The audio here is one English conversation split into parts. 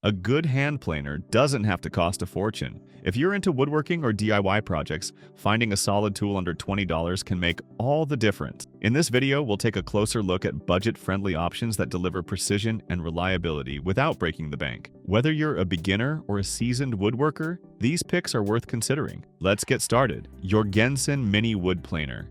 A good hand planer doesn't have to cost a fortune. If you're into woodworking or DIY projects, finding a solid tool under $20 can make all the difference. In this video, we'll take a closer look at budget-friendly options that deliver precision and reliability without breaking the bank. Whether you're a beginner or a seasoned woodworker, these picks are worth considering. Let's get started. JORGENSEN Mini Wood Planer.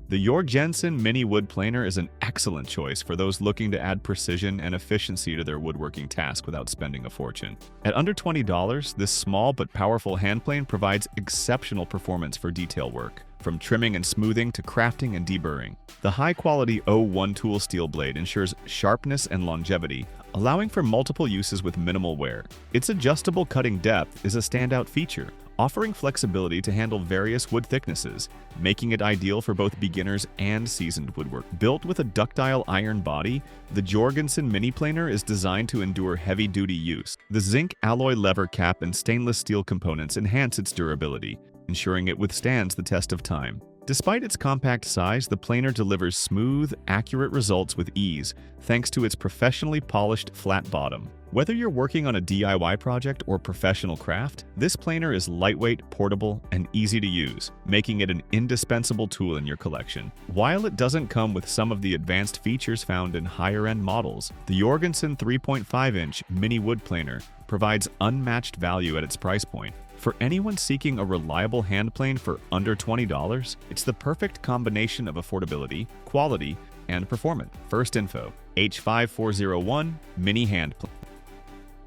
The JORGENSEN Mini Wood Planer is an excellent choice for those looking to add precision and efficiency to their woodworking task without spending a fortune. At under $20, this small but powerful hand plane provides exceptional performance for detail work, from trimming and smoothing to crafting and deburring. The high-quality 01 tool steel blade ensures sharpness and longevity, allowing for multiple uses with minimal wear. Its adjustable cutting depth is a standout feature, offering flexibility to handle various wood thicknesses, making it ideal for both beginners and seasoned woodwork. Built with a ductile iron body, the JORGENSEN Mini Planer is designed to endure heavy-duty use. The zinc alloy lever cap and stainless steel components enhance its durability, ensuring it withstands the test of time. Despite its compact size, the planer delivers smooth, accurate results with ease, thanks to its professionally polished flat bottom. Whether you're working on a DIY project or professional craft, this planer is lightweight, portable, and easy to use, making it an indispensable tool in your collection. While it doesn't come with some of the advanced features found in higher-end models, the JORGENSEN 3.5-inch Mini Wood Planer provides unmatched value at its price point. For anyone seeking a reliable hand plane for under $20, it's the perfect combination of affordability, quality, and performance. FIRSTINFO H5401 Mini Hand Plane.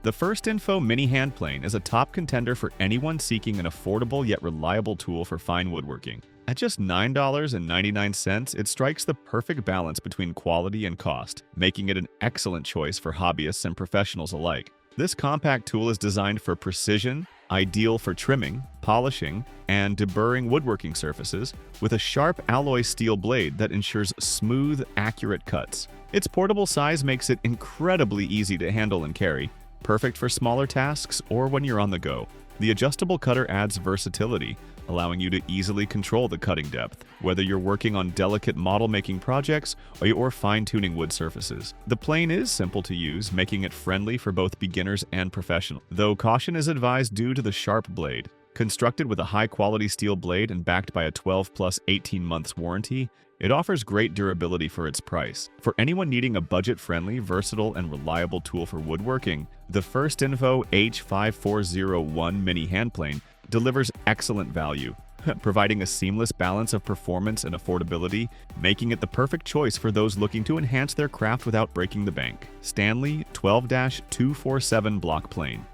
The FIRSTINFO Mini Hand Plane is a top contender for anyone seeking an affordable yet reliable tool for fine woodworking. At just $9.99, it strikes the perfect balance between quality and cost, making it an excellent choice for hobbyists and professionals alike. This compact tool is designed for precision, ideal for trimming, polishing, and deburring woodworking surfaces, with a sharp alloy steel blade that ensures smooth, accurate cuts. Its portable size makes it incredibly easy to handle and carry, perfect for smaller tasks or when you're on the go. The adjustable cutter adds versatility, allowing you to easily control the cutting depth, whether you're working on delicate model-making projects or fine-tuning wood surfaces. The plane is simple to use, making it friendly for both beginners and professionals, though caution is advised due to the sharp blade. Constructed with a high-quality steel blade and backed by a 12+ 18 months warranty, it offers great durability for its price. For anyone needing a budget-friendly, versatile, and reliable tool for woodworking, the FIRSTINFO H5401 Mini Hand Plane delivers excellent value, providing a seamless balance of performance and affordability, making it the perfect choice for those looking to enhance their craft without breaking the bank. STANLEY 12-247 Block Plane.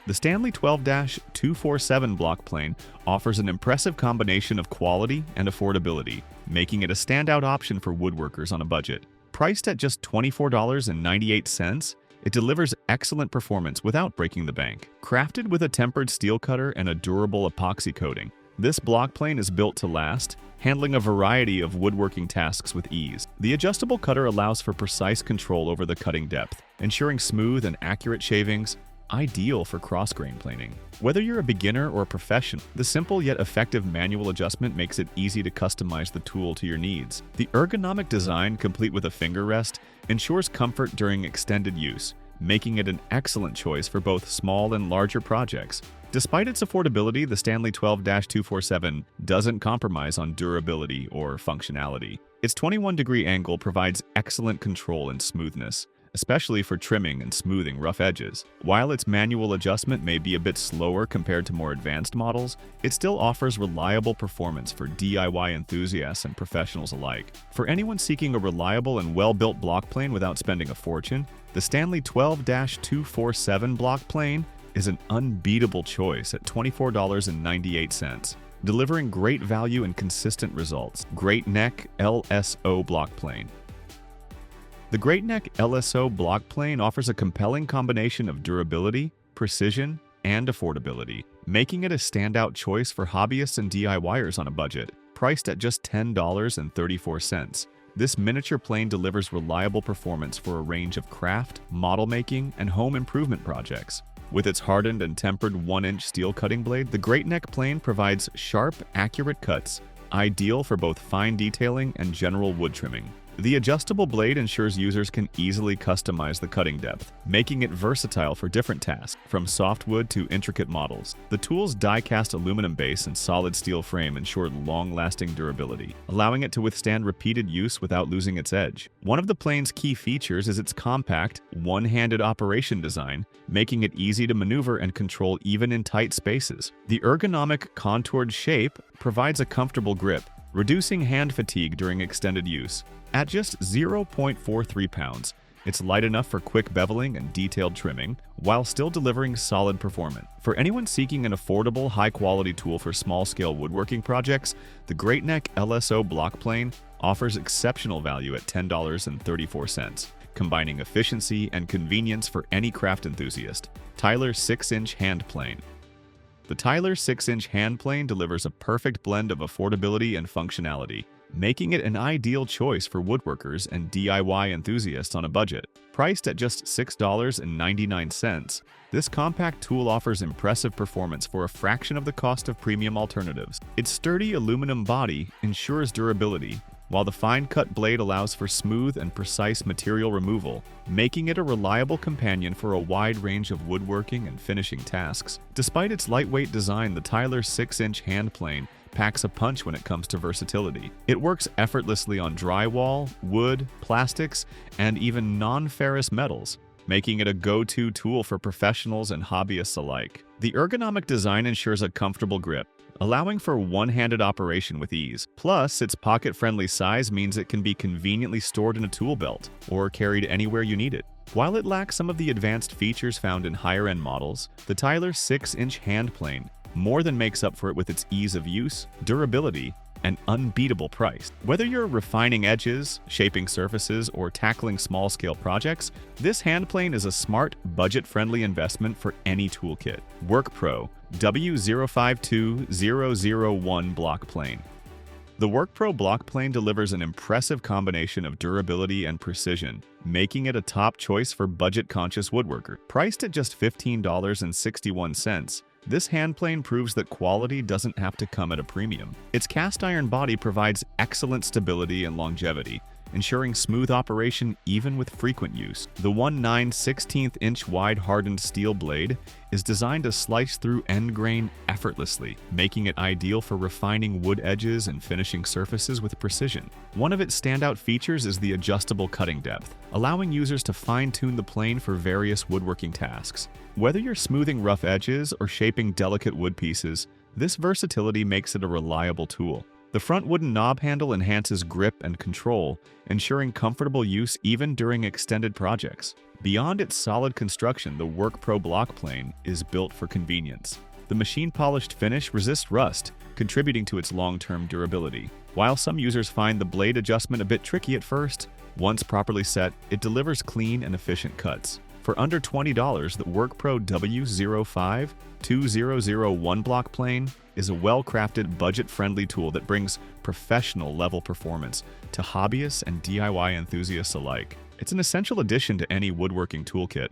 The STANLEY 12-247 block plane offers an impressive combination of quality and affordability, making it a standout option for woodworkers on a budget. Priced at just $24.98, it delivers excellent performance without breaking the bank. Crafted with a tempered steel cutter and a durable epoxy coating, this block plane is built to last, handling a variety of woodworking tasks with ease. The adjustable cutter allows for precise control over the cutting depth, ensuring smooth and accurate shavings, ideal for cross-grain planing. Whether you're a beginner or a professional, the simple yet effective manual adjustment makes it easy to customize the tool to your needs. The ergonomic design, complete with a finger rest, ensures comfort during extended use, making it an excellent choice for both small and larger projects. Despite its affordability, the STANLEY 12-247 doesn't compromise on durability or functionality. Its 21-degree angle provides excellent control and smoothness, especially for trimming and smoothing rough edges. While its manual adjustment may be a bit slower compared to more advanced models, it still offers reliable performance for DIY enthusiasts and professionals alike. For anyone seeking a reliable and well-built block plane without spending a fortune, the STANLEY 12-247 block plane is an unbeatable choice at $24.98, delivering great value and consistent results. GREATNECK LSO block plane. The GREATNECK LSO block plane offers a compelling combination of durability, precision, and affordability, making it a standout choice for hobbyists and DIYers on a budget. Priced at just $10.34, this miniature plane delivers reliable performance for a range of craft, model making, and home improvement projects. With its hardened and tempered 1-inch steel cutting blade, the GREATNECK plane provides sharp, accurate cuts, ideal for both fine detailing and general wood trimming. The adjustable blade ensures users can easily customize the cutting depth, making it versatile for different tasks, from softwood to intricate models. The tool's die-cast aluminum base and solid steel frame ensure long-lasting durability, allowing it to withstand repeated use without losing its edge. One of the plane's key features is its compact, one-handed operation design, making it easy to maneuver and control even in tight spaces. The ergonomic, contoured shape provides a comfortable grip, reducing hand fatigue during extended use. At just 0.43 pounds, it's light enough for quick beveling and detailed trimming, while still delivering solid performance. For anyone seeking an affordable, high-quality tool for small-scale woodworking projects, the GREATNECK LSO block plane offers exceptional value at $10.34, combining efficiency and convenience for any craft enthusiast. Tyler 6-inch hand plane. The Tyler 6-inch hand plane delivers a perfect blend of affordability and functionality, making it an ideal choice for woodworkers and DIY enthusiasts on a budget. Priced at just $6.99, this compact tool offers impressive performance for a fraction of the cost of premium alternatives. Its sturdy aluminum body ensures durability, while the fine-cut blade allows for smooth and precise material removal, making it a reliable companion for a wide range of woodworking and finishing tasks. Despite its lightweight design, the Tyler 6-inch hand plane packs a punch when it comes to versatility. It works effortlessly on drywall, wood, plastics, and even non-ferrous metals, making it a go-to tool for professionals and hobbyists alike. The ergonomic design ensures a comfortable grip, allowing for one-handed operation with ease. Plus, its pocket-friendly size means it can be conveniently stored in a tool belt or carried anywhere you need it. While it lacks some of the advanced features found in higher-end models, the Tyler 6-inch hand plane more than makes up for it with its ease of use, durability, and unbeatable price. Whether you're refining edges, shaping surfaces, or tackling small-scale projects, this hand plane is a smart, budget-friendly investment for any toolkit. WORKPRO W052001 block plane. The WORKPRO block plane delivers an impressive combination of durability and precision, making it a top choice for budget-conscious woodworkers. Priced at just $15.61, this hand plane proves that quality doesn't have to come at a premium. Its cast iron body provides excellent stability and longevity, ensuring smooth operation even with frequent use. The 1/9/16" wide hardened steel blade is designed to slice through end grain effortlessly, making it ideal for refining wood edges and finishing surfaces with precision. One of its standout features is the adjustable cutting depth, allowing users to fine-tune the plane for various woodworking tasks. Whether you're smoothing rough edges or shaping delicate wood pieces, this versatility makes it a reliable tool. The front wooden knob handle enhances grip and control, ensuring comfortable use even during extended projects. Beyond its solid construction, the WORKPRO block plane is built for convenience. The machine-polished finish resists rust, contributing to its long-term durability. While some users find the blade adjustment a bit tricky at first, once properly set, it delivers clean and efficient cuts. For under $20, the WORKPRO W052001 block plane is a well-crafted, budget-friendly tool that brings professional-level performance to hobbyists and DIY enthusiasts alike. It's an essential addition to any woodworking toolkit,